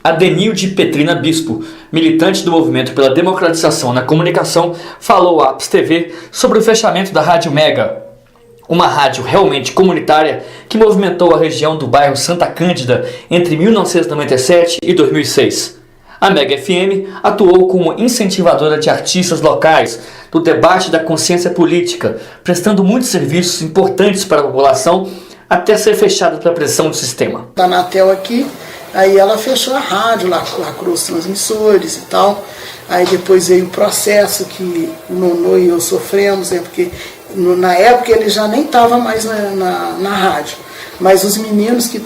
Adenilde Petrina Bispo, militante do Movimento pela Democratização na Comunicação, falou à APS TV sobre o fechamento da Rádio Mega, uma rádio realmente comunitária que movimentou a região do bairro Santa Cândida entre 1997 e 2006. A Mega FM atuou como incentivadora de artistas locais, do debate da consciência política, prestando muitos serviços importantes para a população até ser fechada pela pressão do sistema. Da Anatel aqui, aí ela fechou a rádio, lacrou os transmissores e tal. Aí depois veio o processo que o Nonô e eu sofremos, né, porque na época ele já nem estava mais na rádio. Mas os meninos que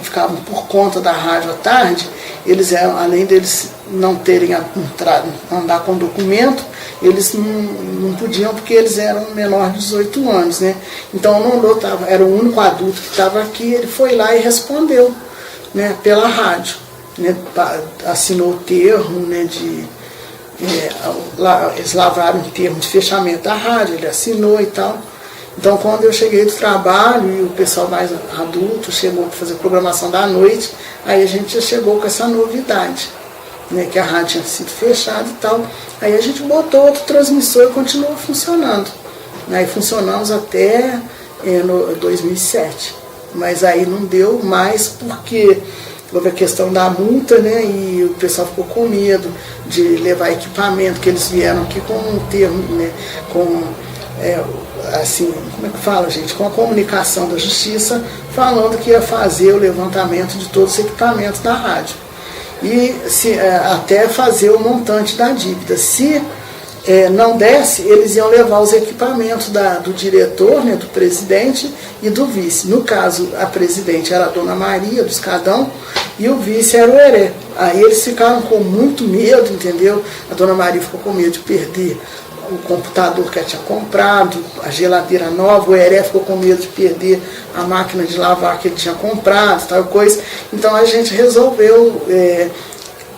ficavam por conta da rádio à tarde, eles eram, além deles não terem andar com documento, eles não podiam porque eles eram menores de 18 anos, né? Então o Nonô era o único adulto que estava aqui, ele foi lá e respondeu, né, pela rádio, né, assinou o termo, né, eles lavraram um termo de fechamento da rádio, ele assinou e tal. Então quando eu cheguei do trabalho e o pessoal mais adulto chegou para fazer programação da noite, aí a gente já chegou com essa novidade, né, que a rádio tinha sido fechada e tal. Aí a gente botou outro transmissor e continuou funcionando. Aí funcionamos até no 2007. Mas aí não deu mais porque houve a questão da multa, né, e o pessoal ficou com medo de levar equipamento, que eles vieram aqui com um termo, né, assim, como é que fala, gente? Com a comunicação da justiça, falando que ia fazer o levantamento de todos os equipamentos da rádio. E até fazer o montante da dívida. Se não desse, eles iam levar os equipamentos do diretor, né, do presidente e do vice. No caso, a presidente era a Dona Maria do Escadão e o vice era o Heré. Aí eles ficaram com muito medo, entendeu? A Dona Maria ficou com medo de perder o computador que ela tinha comprado, a geladeira nova, o Heré ficou com medo de perder a máquina de lavar que ele tinha comprado, tal coisa. Então a gente resolveu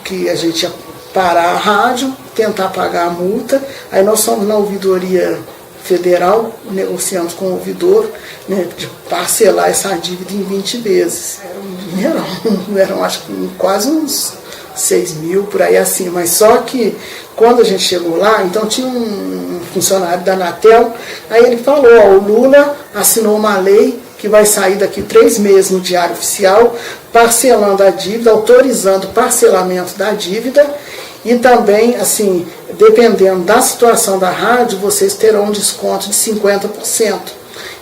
que a gente ia parar a rádio, tentar pagar a multa. Aí nós fomos na ouvidoria federal, negociamos com o ouvidor, né, de parcelar essa dívida em 20 vezes. Eram acho que quase uns 6 mil, por aí assim, mas só que quando a gente chegou lá, então tinha um funcionário da Anatel, aí ele falou, o Lula assinou uma lei que vai sair daqui 3 meses no Diário Oficial, parcelando a dívida, autorizando o parcelamento da dívida, e também, assim, dependendo da situação da rádio, vocês terão um desconto de 50%.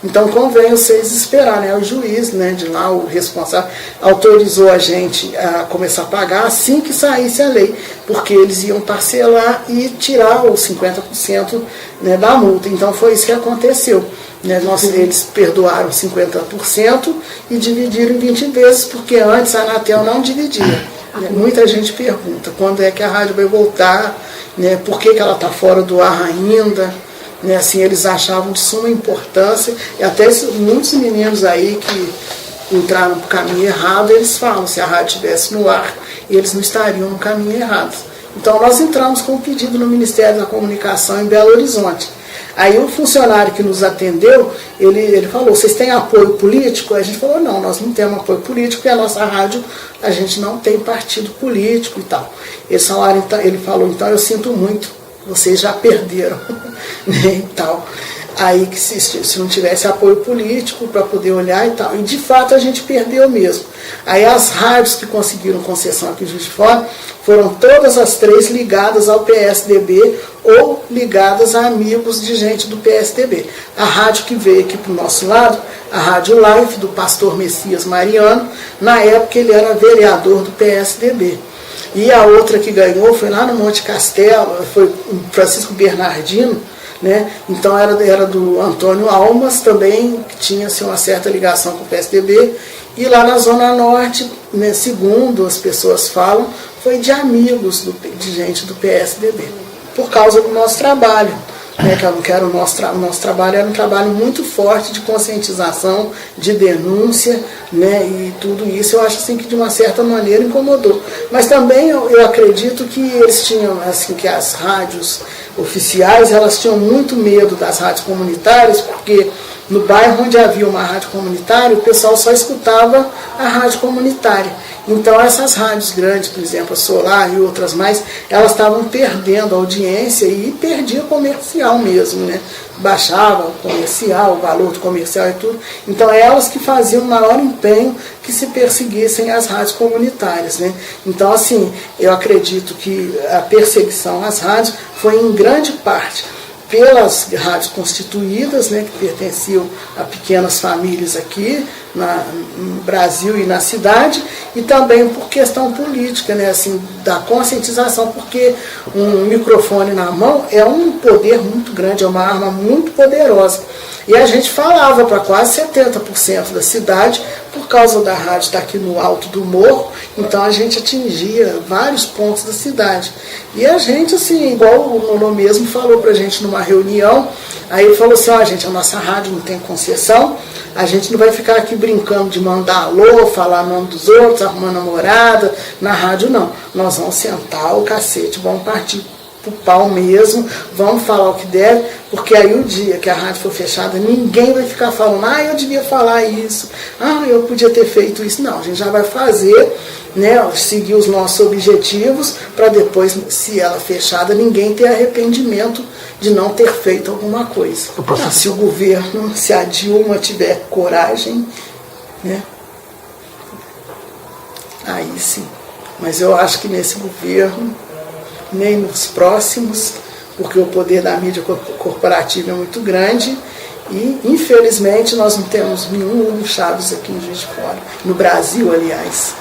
Então convém vocês esperar, né? O juiz, né, de lá, o responsável, autorizou a gente a começar a pagar assim que saísse a lei, porque eles iam parcelar e tirar os 50%, né, da multa. Então foi isso que aconteceu, né? Eles perdoaram 50% e dividiram em 20 vezes, porque antes a Anatel não dividia. Muita gente pergunta quando é que a rádio vai voltar, né, por que ela está fora do ar ainda. Né, assim, eles achavam de suma importância, e até muitos meninos aí que entraram no caminho errado, eles falam, se a rádio estivesse no ar, eles não estariam no caminho errado. Então nós entramos com um pedido no Ministério da Comunicação em Belo Horizonte. Aí o funcionário que nos atendeu, ele falou, vocês têm apoio político? A gente falou, não, nós não temos apoio político, porque a nossa rádio, a gente não tem partido político e tal. Ele falou, então eu sinto muito, vocês já perderam, né, e tal. Aí que se não tivesse apoio político para poder olhar e tal. E de fato a gente perdeu mesmo. Aí as rádios que conseguiram concessão aqui em Juiz de Fora foram todas as 3 ligadas ao PSDB ou ligadas a amigos de gente do PSDB. A rádio que veio aqui para o nosso lado, a Rádio Life, do pastor Messias Mariano, na época ele era vereador do PSDB. E a outra que ganhou foi lá no Monte Castelo, foi o Francisco Bernardino, né? Então era do Antônio Almas também, que tinha assim, uma certa ligação com o PSDB. E lá na Zona Norte, né, segundo as pessoas falam, foi de amigos de gente do PSDB, por causa do nosso trabalho. Né, que era o nosso trabalho era um trabalho muito forte de conscientização, de denúncia, né, e tudo isso eu acho assim, que de uma certa maneira incomodou. Mas também eu acredito que eles tinham, assim, que as rádios oficiais, elas tinham muito medo das rádios comunitárias, porque no bairro onde havia uma rádio comunitária, o pessoal só escutava a rádio comunitária. Então essas rádios grandes, por exemplo, a Solar e outras mais, elas estavam perdendo audiência e perdia comercial mesmo, né? Baixava o comercial, o valor do comercial e tudo. Então elas que faziam o maior empenho que se perseguissem as rádios comunitárias, né? Então assim, eu acredito que a perseguição às rádios foi em grande parte pelas rádios constituídas, né, que pertenciam a pequenas famílias aqui no Brasil e na cidade, e também por questão política, né, assim, da conscientização, porque um microfone na mão é um poder muito grande, é uma arma muito poderosa. E a gente falava para quase 70% da cidade, por causa da rádio estar aqui no alto do morro, então a gente atingia vários pontos da cidade. E a gente, assim, igual o Nono mesmo falou para a gente numa reunião, aí ele falou assim, gente, a nossa rádio não tem concessão, a gente não vai ficar aqui brincando de mandar alô, falar nome dos outros, arrumar namorada, na rádio não. Nós vamos sentar o cacete, vamos partir pro pau mesmo, vamos falar o que deve, porque aí o dia que a rádio for fechada, ninguém vai ficar falando, eu devia falar isso, eu podia ter feito isso. Não, a gente já vai fazer, né, seguir os nossos objetivos, para depois, se ela fechada, ninguém ter arrependimento de não ter feito alguma coisa. Se o governo, se a Dilma tiver coragem, né, aí sim. Mas eu acho que nesse governo, nem nos próximos, porque o poder da mídia corporativa é muito grande e, infelizmente, nós não temos nenhum Hugo Chávez aqui em Juiz de Fora, no Brasil, aliás.